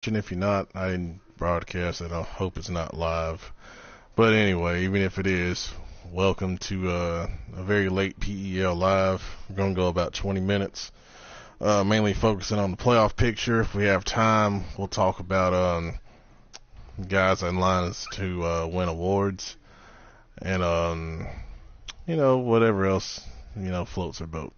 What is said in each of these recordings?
And if you're not, I didn't broadcast it. I hope it's not live. But anyway, even if it is, welcome to a very late PEL live. We're going to go about 20 minutes, mainly focusing on the playoff picture. If we have time, we'll talk about guys in lines to win awards and, whatever else, floats our boat.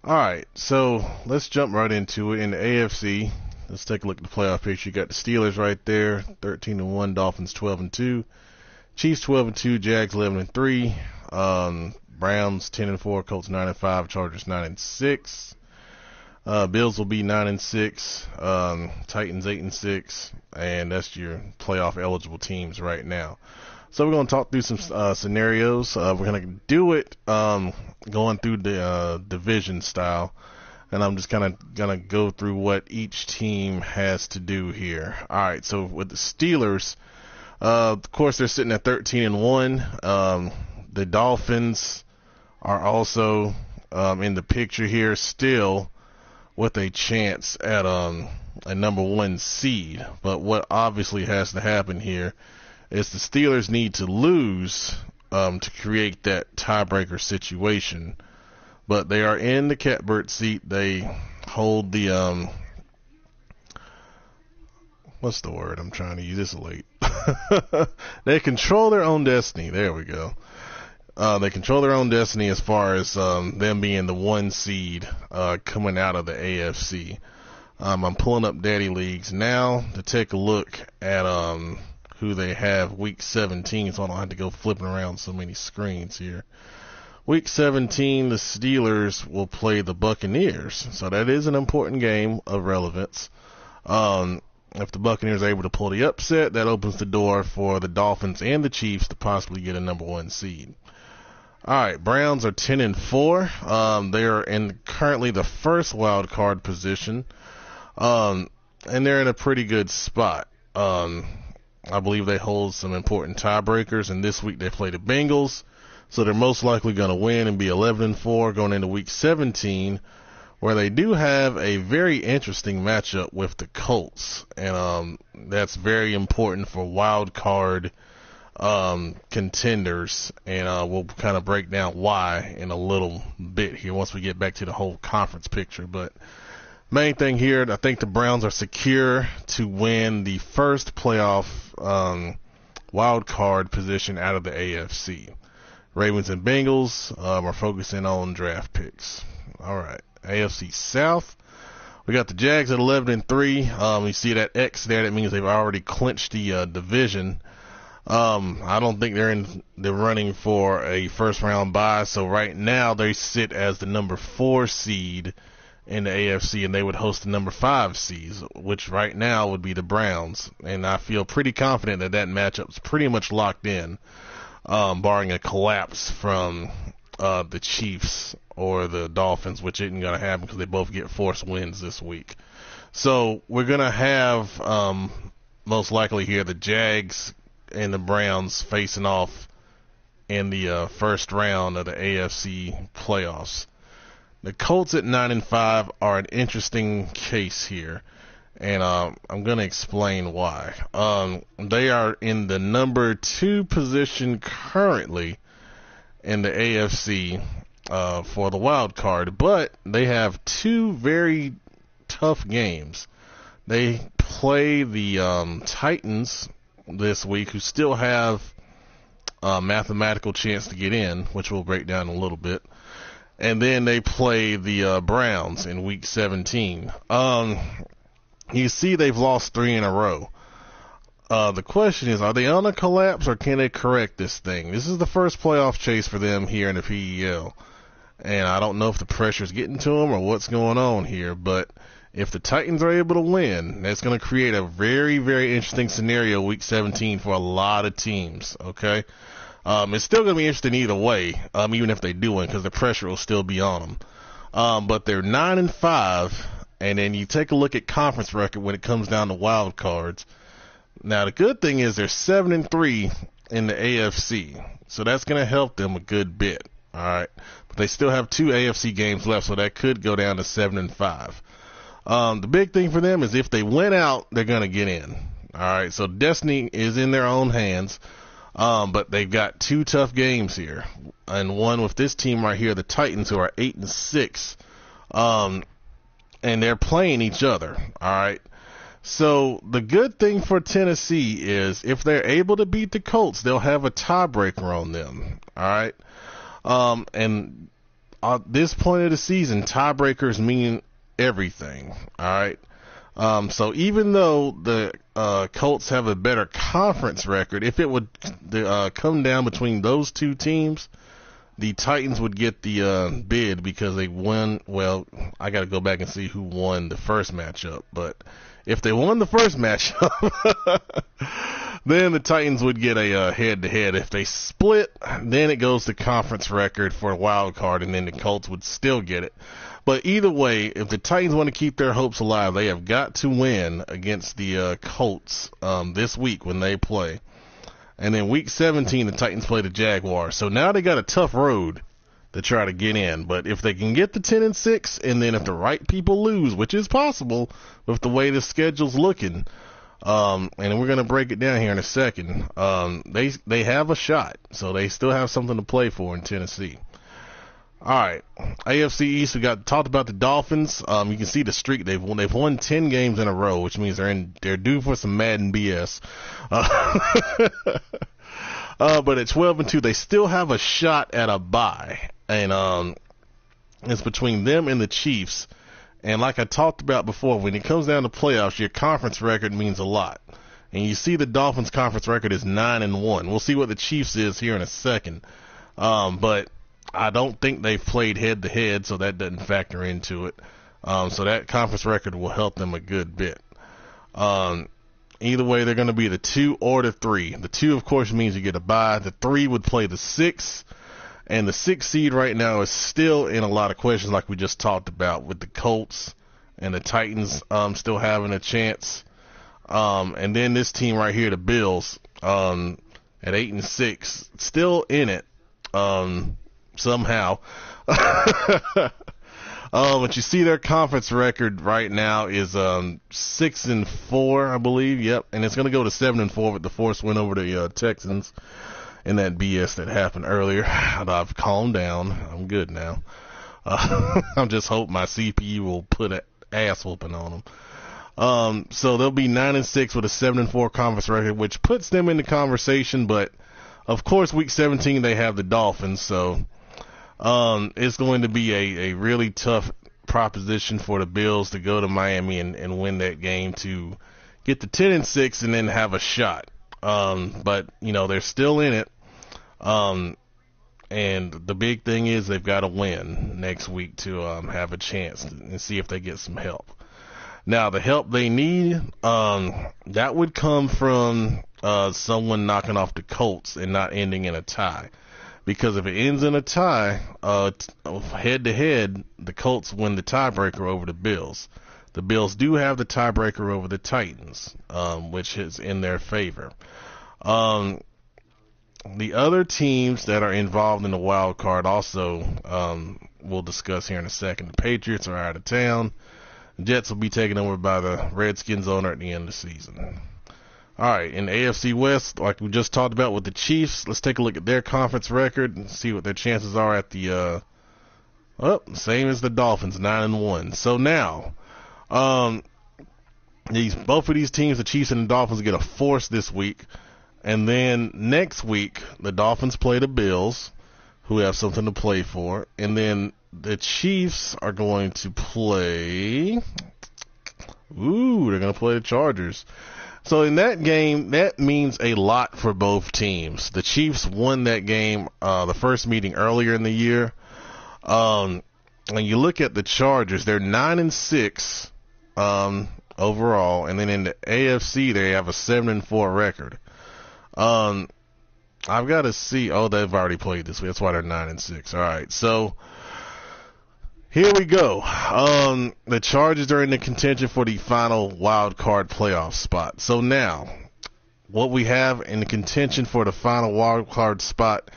All right, so let's jump right into it. In the AFC, let's take a look at the playoff picture. You got the Steelers right there, 13-1, Dolphins 12-2, Chiefs 12-2, Jags 11-3, Browns 10-4, Colts 9-5, Chargers 9-6. Bills will be 9-6, Titans 8-6, and that's your playoff eligible teams right now. So we're going to talk through some scenarios. We're going to do it going through the division style, and I'm just kind of going to go through what each team has to do here. All right, so with the Steelers, of course, they're sitting at 13-1. The Dolphins are also in the picture here still with a chance at a number one seed. But what obviously has to happen here is the Steelers need to lose to create that tiebreaker situation. But they are in the catbird seat. They hold the what's the word I'm trying to use? This late. They control their own destiny. There we go. They control their own destiny as far as them being the one seed coming out of the AFC. I'm pulling up Daddy Leagues now to take a look at who they have week 17, so I don't have to go flipping around so many screens here. Week 17, the Steelers will play the Buccaneers, so that is an important game of relevance. If the Buccaneers are able to pull the upset, that opens the door for the Dolphins and the Chiefs to possibly get a number one seed. All right, Browns are 10-4. They are in currently the first wild card position, and they're in a pretty good spot. I believe they hold some important tiebreakers, and this week they play the Bengals, so they're most likely going to win and be 11-4 going into week 17, where they do have a very interesting matchup with the Colts, and that's very important for wild card contenders, and we'll kind of break down why in a little bit here once we get back to the whole conference picture. But main thing here, I think the Browns are secure to win the first playoff wild card position out of the AFC. Ravens and Bengals are focusing on draft picks. All right, AFC South, we got the Jags at 11-3. You see that X there? That means they've already clinched the division. I don't think they're in the running for a first round bye. So right now they sit as the number 4 seed in the AFC, and they would host the number 5 seeds, which right now would be the Browns. And I feel pretty confident that that matchup's pretty much locked in, barring a collapse from the Chiefs or the Dolphins, which isn't going to happen because they both get forced wins this week. So we're going to have most likely here the Jags and the Browns facing off in the first round of the AFC playoffs. The Colts at 9-5 are an interesting case here, and I'm going to explain why. They are in the number 2 position currently in the AFC for the wild card, but they have 2 very tough games. They play the Titans this week, who still have a mathematical chance to get in, which we'll break down in a little bit. And then they play the Browns in week 17. You see they've lost 3 in a row. The question is, are they on a collapse or can they correct this thing? This is the first playoff chase for them here in the PEL. And I don't know if the pressure is getting to them or what's going on here, but if the Titans are able to win, that's going to create a very, very interesting scenario week 17 for a lot of teams, okay? It's still going to be interesting either way, even if they do win, because the pressure will still be on them. But they're 9-5, and then you take a look at conference record when it comes down to wild cards. Now, the good thing is they're 7-3 in the AFC, so that's going to help them a good bit, all right? But they still have 2 AFC games left, so that could go down to 7-5. The big thing for them is if they win out, they're going to get in. All right, so destiny is in their own hands, but they've got 2 tough games here, and one with this team right here, the Titans, who are 8-6, and they're playing each other. All right, so the good thing for Tennessee is if they're able to beat the Colts, they'll have a tiebreaker on them. All right, and at this point of the season, tiebreakers mean everything. All right. So even though the Colts have a better conference record, if it would come down between those 2 teams, the Titans would get the bid because they won. Well, I got to go back and see who won the first matchup. But if they won the first matchup, then the Titans would get a head-to-head. If they split, then it goes to conference record for a wild card, and then the Colts would still get it. But either way, if the Titans want to keep their hopes alive, they have got to win against the Colts this week when they play. And then week 17, the Titans play the Jaguars. So now they got a tough road to try to get in. But if they can get to 10-6, and then if the right people lose, which is possible with the way the schedule's looking, and we're going to break it down here in a second, they have a shot. So they still have something to play for in Tennessee. All right, AFC East. We talked about the Dolphins. You can see the streak. They've won 10 games in a row, which means they're due for some Madden BS. But at 12-2, they still have a shot at a bye, and it's between them and the Chiefs. And like I talked about before, when it comes down to playoffs, your conference record means a lot. And you see the Dolphins' conference record is 9-1. We'll see what the Chiefs is here in a second. But I don't think they've played head-to-head, so that doesn't factor into it. So that conference record will help them a good bit. Either way, they're going to be the 2 or the 3. The 2, of course, means you get a bye. The 3 would play the 6. And the 6th seed right now is still in a lot of questions like we just talked about with the Colts and the Titans still having a chance. And then this team right here, the Bills, at 8-6, still in it. Somehow. But you see their conference record right now is 6-4, I believe. Yep, and it's going to go to 7-4 with the forced win over the Texans in that BS that happened earlier. I've calmed down. I'm good now. I'm just hoping my CPU will put an ass whooping on them. So they'll be 9-6 with a 7-4 conference record, which puts them in the conversation. But of course, week 17 they have the Dolphins, so it's going to be a really tough proposition for the Bills to go to Miami and win that game to get to 10-6 and then have a shot. But they're still in it. And the big thing is they've got to win next week to have a chance and see if they get some help. Now, the help they need, that would come from someone knocking off the Colts and not ending in a tie. Because if it ends in a tie, head-to-head, the Colts win the tiebreaker over the Bills. The Bills do have the tiebreaker over the Titans, which is in their favor. The other teams that are involved in the wild card also we'll discuss here in a second. The Patriots are out of town. The Jets will be taken over by the Redskins owner at the end of the season. All right, in the AFC West, like we just talked about with the Chiefs, let's take a look at their conference record and see what their chances are at the same as the Dolphins, 9-1. So now, both of these teams, the Chiefs and the Dolphins, get a force this week. And then next week, the Dolphins play the Bills, who have something to play for. And then the Chiefs are going to play... they're going to play the Chargers. So in that game, that means a lot for both teams. The Chiefs won that game, the first meeting earlier in the year. And you look at the Chargers, they're 9-6 overall. And then in the AFC, they have a 7-4 record. I've got to see. Oh, they've already played this week. That's why they're 9-6. All right, so here we go. The Chargers are in the contention for the final wild card playoff spot. So now, what we have in the contention for the final wild card spot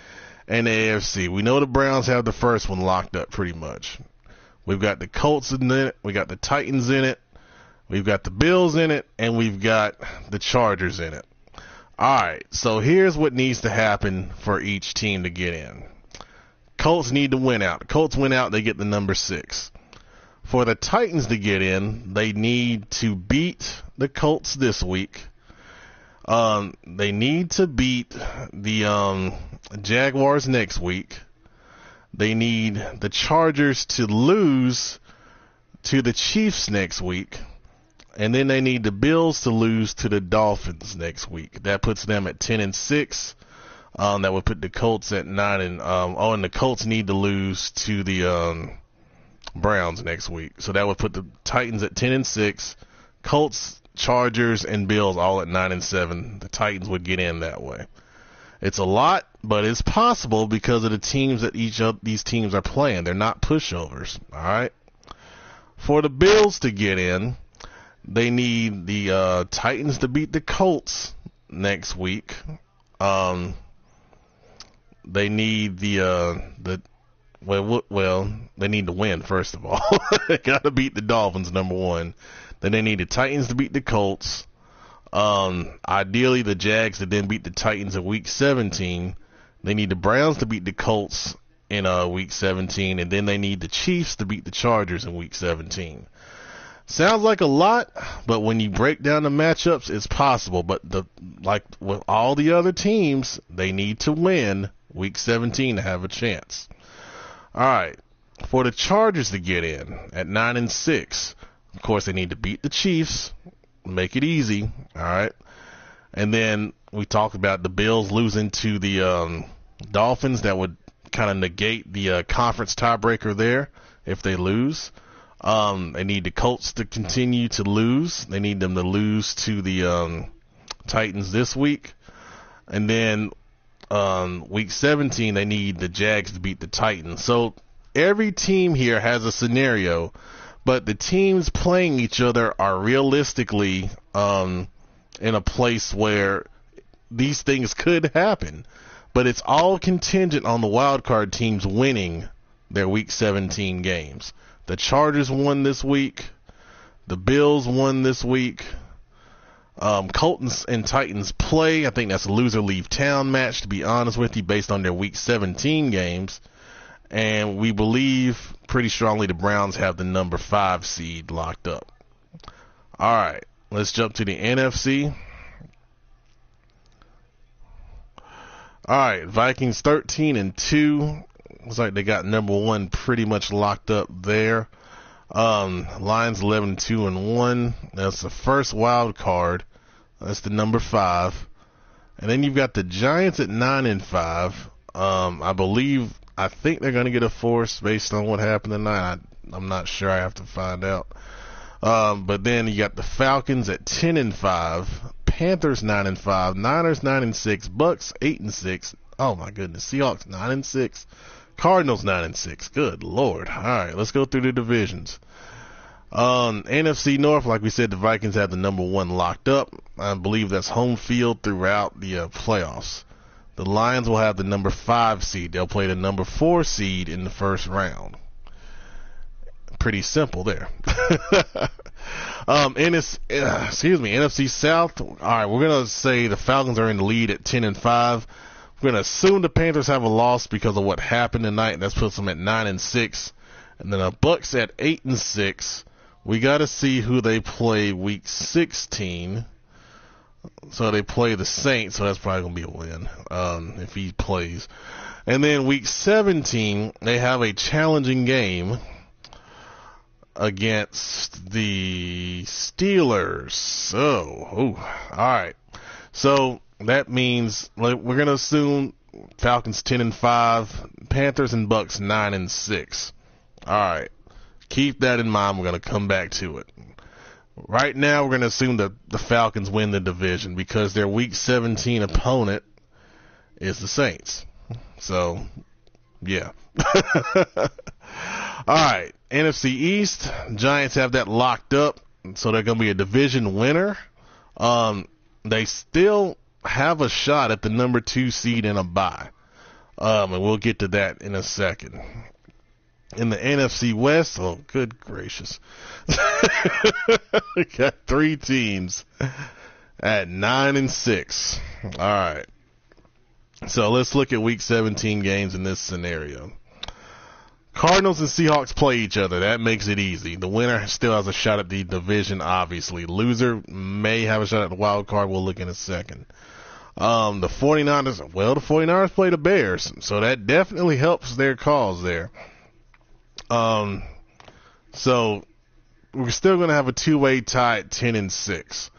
in the AFC, we know the Browns have the first one locked up pretty much. We've got the Colts in it. We got the Titans in it. We've got the Bills in it, and we've got the Chargers in it. All right, so here's what needs to happen for each team to get in. Colts need to win out. The Colts win out, they get the number 6. For the Titans to get in, they need to beat the Colts this week. They need to beat the Jaguars next week. They need the Chargers to lose to the Chiefs next week. And then they need the Bills to lose to the Dolphins next week. That puts them at 10-6. That would put the Colts at 9 and the Colts need to lose to the Browns next week. So that would put the Titans at 10-6. Colts, Chargers, and Bills all at 9-7. The Titans would get in that way. It's a lot, but it's possible because of the teams that each of these teams are playing. They're not pushovers. All right. For the Bills to get in, they need the Titans to beat the Colts next week. They need they need to win first of all. They got to beat the Dolphins, number 1. Then they need the Titans to beat the Colts. Ideally, the Jags to then beat the Titans in Week 17. They need the Browns to beat the Colts in Week 17, and then they need the Chiefs to beat the Chargers in Week 17. Sounds like a lot, but when you break down the matchups, it's possible. But like with all the other teams, they need to win Week 17 to have a chance. All right, for the Chargers to get in at 9-6, of course they need to beat the Chiefs, make it easy. All right, and then we talked about the Bills losing to the Dolphins. That would kind of negate the conference tiebreaker there if they lose. They need the Colts to continue to lose. They need them to lose to the Titans this week. And then Week 17, they need the Jags to beat the Titans. So every team here has a scenario, but the teams playing each other are realistically in a place where these things could happen. But it's all contingent on the wildcard teams winning their Week 17 games. The Chargers won this week. The Bills won this week. Colts and Titans play. I think that's a loser leave town match, to be honest with you, based on their Week 17 games. And we believe pretty strongly the Browns have the number 5 seed locked up. All right, let's jump to the NFC. All right, Vikings 13-2. Looks like they got number 1 pretty much locked up there. Lions 11-2-1. That's the first wild card. That's the number 5. And then you've got the Giants at 9-5. I think they're going to get a force based on what happened tonight. I'm not sure. I have to find out. But then you got the Falcons at 10-5. Panthers 9-5. Niners 9-6. Bucks 8-6. Oh my goodness. Seahawks 9-6. Cardinals 9-6. Good Lord. All right, let's go through the divisions. NFC North, like we said, the Vikings have the number 1 locked up. I believe that's home field throughout the playoffs. The Lions will have the number 5 seed. They'll play the number 4 seed in the first round. Pretty simple there. NFC South. All right, we're gonna say the Falcons are in the lead at 10-5. We're going to assume the Panthers have a loss because of what happened tonight, and that puts them at 9-6. And then the Bucks at 8-6. We got to see who they play Week 16. So they play the Saints, so that's probably going to be a win if he plays. And then Week 17, they have a challenging game against the Steelers. All right. So that means we're going to assume Falcons 10-5, Panthers and Bucks 9-6. All right. Keep that in mind. We're going to come back to it. Right now, we're going to assume that the Falcons win the division because their Week 17 opponent is the Saints. So, yeah. All right. NFC East, Giants have that locked up, so they're going to be a division winner. They still have a shot at the number 2 seed in a bye. And we'll get to that in a second. In the NFC West, oh, good gracious. We got 3 teams at 9-6. All right. So let's look at Week 17 games in this scenario. Cardinals and Seahawks play each other. That makes it easy. The winner still has a shot at the division, obviously. Loser may have a shot at the wild card. We'll look in a second. The 49ers play the Bears, so that definitely helps their cause there. So we're still going to have a 2-way tie at 10-6.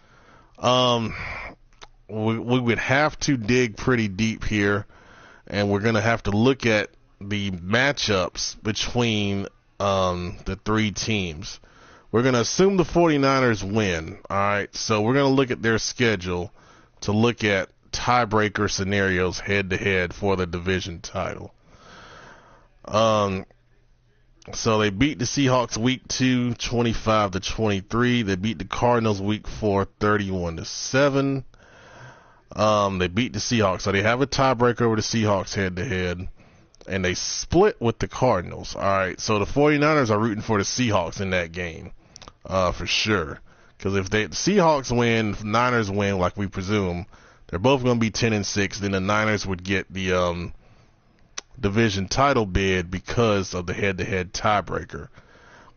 We would have to dig pretty deep here, and we're going to have to look at the matchups between the 3 teams. We're going to assume the 49ers win. All right, so we're going to look at their schedule to look at tiebreaker scenarios head-to-head for the division title. So they beat the Seahawks week 2, 25-23. They beat the Cardinals week 4, 31-7. They beat the Seahawks, so they have a tiebreaker over the Seahawks head-to-head, and they split with the Cardinals. All right, so the 49ers are rooting for the Seahawks in that game, for sure. Because if the Seahawks win, if the Niners win, like we presume, they're both going to be 10-6. Then the Niners would get the division title bid because of the head-to-head tiebreaker.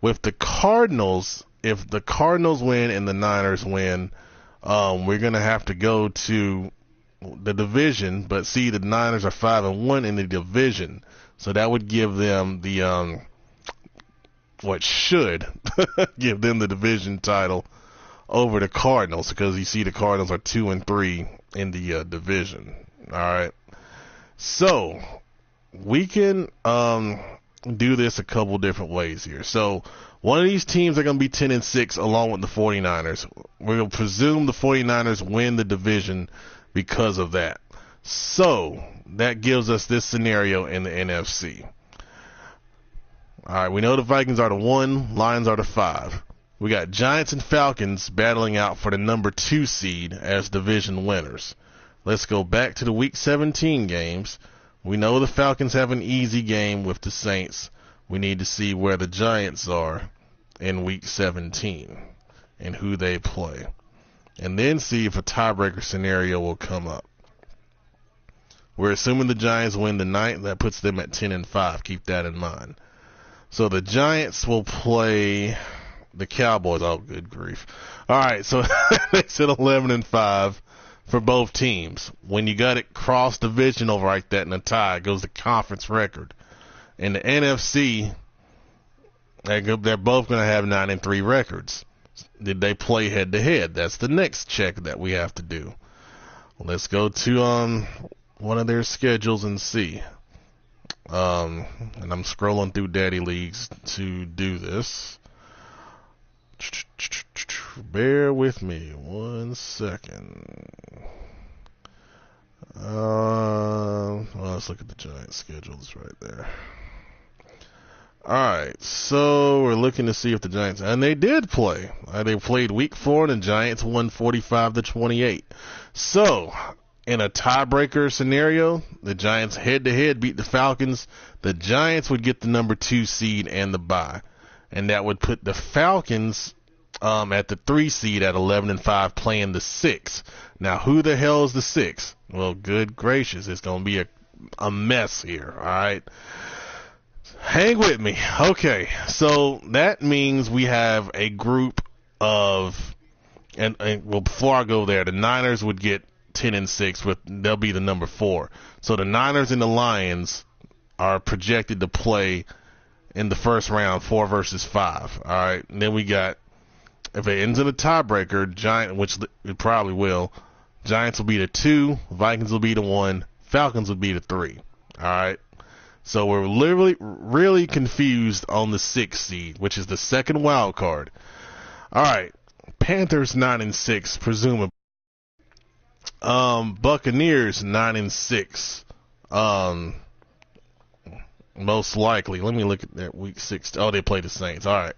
With the Cardinals, if the Cardinals win and the Niners win, we're going to have to go to the division, but see, the Niners are 5-1 in the division, so that would give them the what should give them the division title over the Cardinals, because you see the Cardinals are 2-3 in the division. All right, so we can do this a couple different ways here. So one of these teams are going to be 10-6 along with the 49ers. We're going to presume the 49ers win the division because of that. So that gives us this scenario in the NFC. All right, we know the Vikings are the 1, Lions are the 5. We got Giants and Falcons battling out for the number 2 seed as division winners. Let's go back to the Week 17 games. We know the Falcons have an easy game with the Saints. We need to see where the Giants are in Week 17 and who they play, and then see if a tiebreaker scenario will come up. We're assuming the Giants win tonight. That puts them at 10-5. Keep that in mind. So the Giants will play the Cowboys. Oh, good grief. All right, so it's at 11-5 for both teams. When you got it cross divisional like that in a tie, it goes to conference record. In the NFC, they're both going to have 9-3 records. Did they play head-to-head? That's the next check that we have to do. Let's go to one of their schedules and see. And I'm scrolling through Daddy Leagues to do this. Bear with me 1 second. Well, let's look at the Giants' schedule. It's right there. Alright, so we're looking to see if the Giants, and they did play. They played week 4 and the Giants won 45-28. So, in a tiebreaker scenario, the Giants head-to-head beat the Falcons. The Giants would get the number 2 seed and the bye. And that would put the Falcons at the 3 seed at 11-5 playing the 6. Now, who the hell is the 6? Well, good gracious, it's going to be a mess here, alright? Hang with me. Okay, so that means we have a group of, and well, before I go there, the Niners would get 10-6, they'll be the number 4. So the Niners and the Lions are projected to play in the first round, 4 versus 5. All right, and then we got, if it ends in a tiebreaker, which it probably will, Giants will be the 2, Vikings will be the 1, Falcons will be the 3. All right. So we're literally really confused on the 6th seed, which is the second wild card. All right, Panthers 9-6, presumably. Buccaneers 9-6, most likely. Let me look at that week 6. Oh, they play the Saints. All right,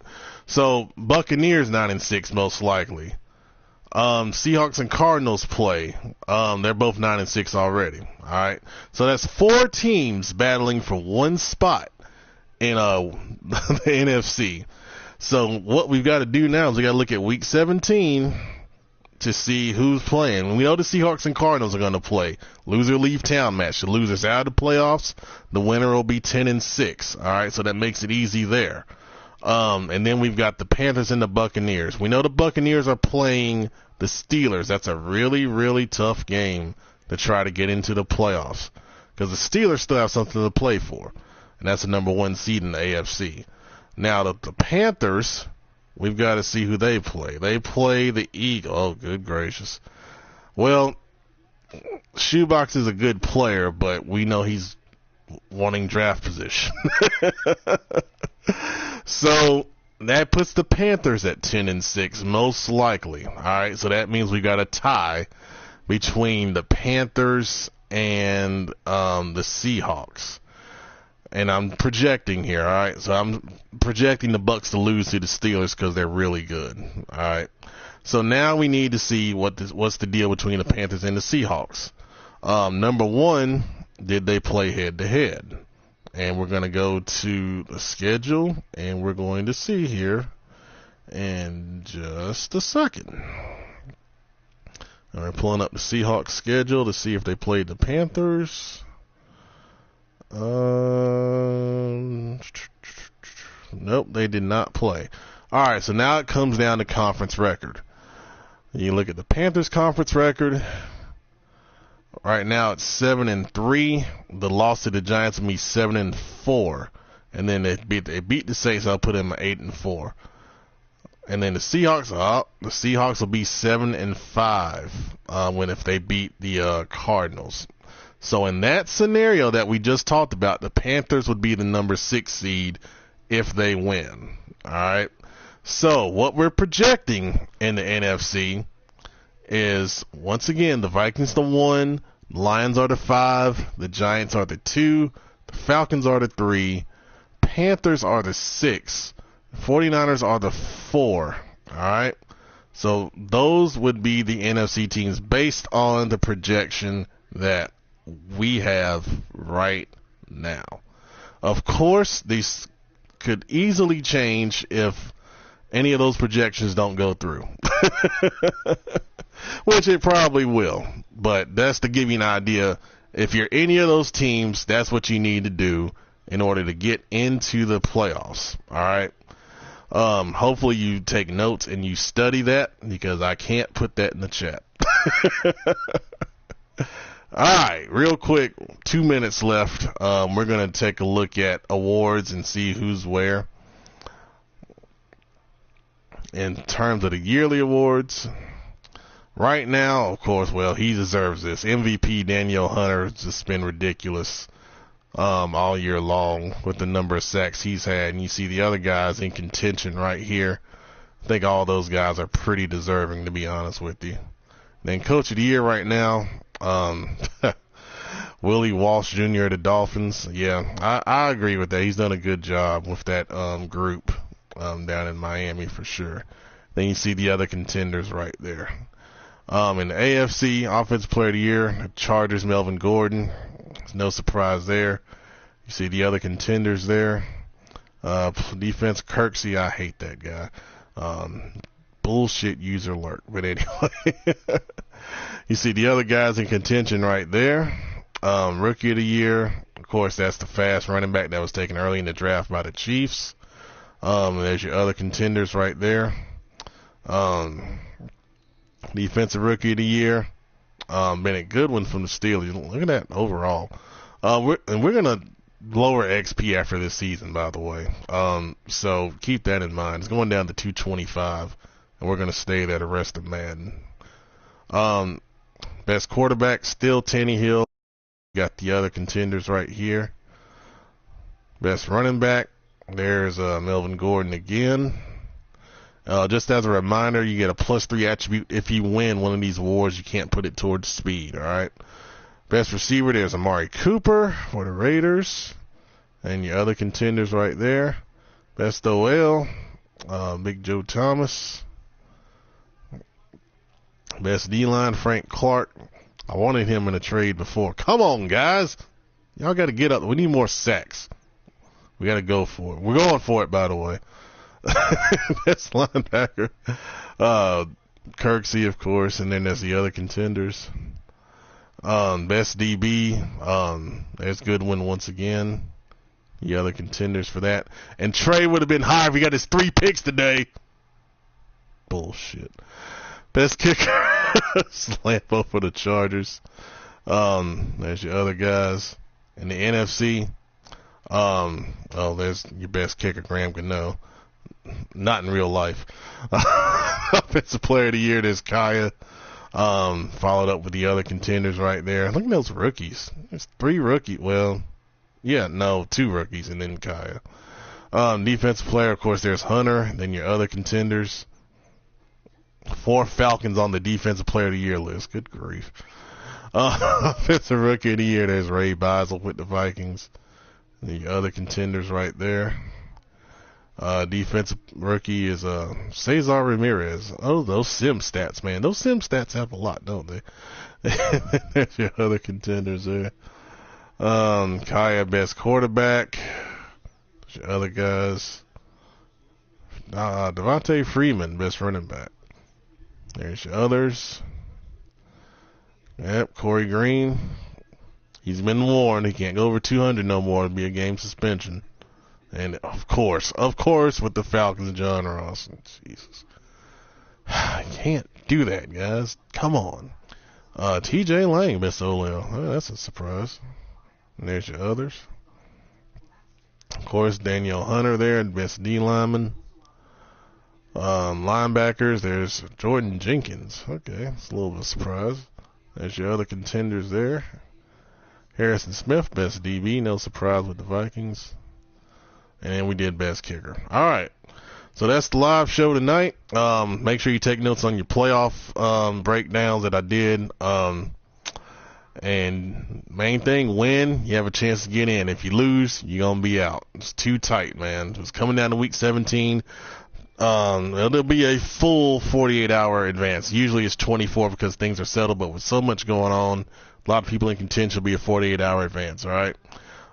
so Buccaneers 9-6, most likely. Seahawks and Cardinals play. They're both 9-6 already. All right. So that's 4 teams battling for 1 spot in the NFC. So what we've got to do now is we got to look at Week 17 to see who's playing. We know the Seahawks and Cardinals are going to play. Loser leave town match. The loser's out of the playoffs. The winner will be 10-6. All right, so that makes it easy there. And then we've got the Panthers and the Buccaneers. We know the Buccaneers are playing the Steelers. That's a really, really tough game to try to get into the playoffs because the Steelers still have something to play for, and that's the number 1 seed in the AFC. Now, the Panthers, we've got to see who they play. They play the Eagles. Oh, good gracious. Well, Shoebox is a good player, but we know he's wanting draft position. So that puts the Panthers at 10-6, most likely. All right, so that means we got a tie between the Panthers and the Seahawks. And I'm projecting here, all right? So I'm projecting the Bucs to lose to the Steelers because they're really good, all right? So now we need to see what's the deal between the Panthers and the Seahawks. Number 1, did they play head-to-head? And we're going to go to the schedule, and we're going to see here in just a second. All right, pulling up the Seahawks schedule to see if they played the Panthers. Nope, they did not play. All right, so now it comes down to conference record. You look at the Panthers conference record. Right now it's 7-3. The loss to the Giants will be 7-4, and then they beat the Saints. I'll put them at 8-4. And then the Seahawks will be 7-5 if they beat the Cardinals. So in that scenario that we just talked about, the Panthers would be the number 6 seed if they win. All right. So what we're projecting in the NFC is, once again, the Vikings the 1, Lions are the 5, the Giants are the 2, the Falcons are the 3, Panthers are the 6, 49ers are the 4. All right. So those would be the NFC teams based on the projection that we have right now. Of course, these could easily change if any of those projections don't go through. Which it probably will. But that's to give you an idea. If you're any of those teams, that's what you need to do in order to get into the playoffs. All right. Hopefully you take notes and you study that, because I can't put that in the chat. All right, real quick, 2 minutes left. We're going to take a look at awards and see who's where. In terms of the yearly awards, right now, of course, well, he deserves this. MVP Danielle Hunter has just been ridiculous all year long with the number of sacks he's had. And you see the other guys in contention right here. I think all those guys are pretty deserving, to be honest with you. Then Coach of the Year right now, Willie Walsh Jr. of the Dolphins. Yeah, I agree with that. He's done a good job with that group down in Miami for sure. Then you see the other contenders right there. In the AFC, Offensive Player of the Year, the Chargers, Melvin Gordon. There's no surprise there. You see the other contenders there. Defense, Kirksey. I hate that guy. Bullshit user alert. But anyway, you see the other guys in contention right there. Rookie of the Year, of course, that's the fast running back that was taken early in the draft by the Chiefs. There's your other contenders right there. Defensive Rookie of the Year, Bennett Goodwin from the Steelers. Look at that overall. We're going to lower XP after this season, by the way. So keep that in mind. It's going down to 225, and we're going to stay there the rest of Madden. Best quarterback, still Tannehill. Got the other contenders right here. Best running back, there's Melvin Gordon again. Just as a reminder, you get a +3 attribute if you win one of these awards. You can't put it towards speed, all right? Best receiver, there's Amari Cooper for the Raiders. And your other contenders right there. Best OL, Big Joe Thomas. Best D-line, Frank Clark. I wanted him in a trade before. Come on, guys. Y'all got to get up. We need more sacks. We got to go for it. We're going for it, by the way. Best linebacker. Kirksey, of course, and then there's the other contenders. Best DB. There's Goodwin once again. The other contenders for that. And Trey would have been higher if he got his 3 picks today. Bullshit. Best kicker. Slampo for the Chargers. There's your other guys. In the NFC. There's your best kicker, Graham Gano. Not in real life. Offensive Player of the Year, there's Kaya. Followed up with the other contenders right there. Look at those rookies. There's 3 rookies. Well, yeah, no, 2 rookies and then Kaya. Defensive player, of course, there's Hunter. Then your other contenders. 4 Falcons on the Defensive Player of the Year list. Good grief. Offensive Rookie of the Year, there's Ray Beisel with the Vikings. The other contenders right there. Defensive Rookie is Cesar Ramirez. Oh, those sim stats, man. Those sim stats have a lot, don't they? There's your other contenders there. Kaya, best quarterback. There's your other guys. Devontae Freeman, best running back. There's your others. Yep, Corey Green. He's been warned. He can't go over 200 no more. It'll be a game suspension. And of course, with the Falcons, John Ross. Jesus. I can't do that, guys. Come on. TJ Lang, best O-Line. Oh, that's a surprise. And there's your others. Of course, Danielle Hunter there, best D lineman. Linebackers, there's Jordan Jenkins. Okay, it's a little bit of a surprise. There's your other contenders there. Harrison Smith, best DB, no surprise with the Vikings. And we did best kicker. All right, so that's the live show tonight. Make sure you take notes on your playoff breakdowns that I did. And main thing, win, you have a chance to get in. If you lose, you're going to be out. It's too tight, man. It's coming down to week 17. It'll be a full 48-hour advance. Usually it's 24 because things are settled, but with so much going on, a lot of people in contention will be a 48-hour advance, all right?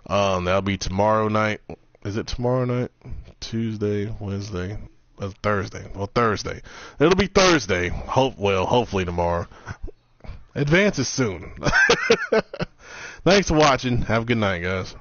That'll be tomorrow night. Is it tomorrow night? Tuesday, Wednesday, Thursday. Well, Thursday. It'll be Thursday. Hopefully tomorrow. Advances soon. Thanks for watching. Have a good night, guys.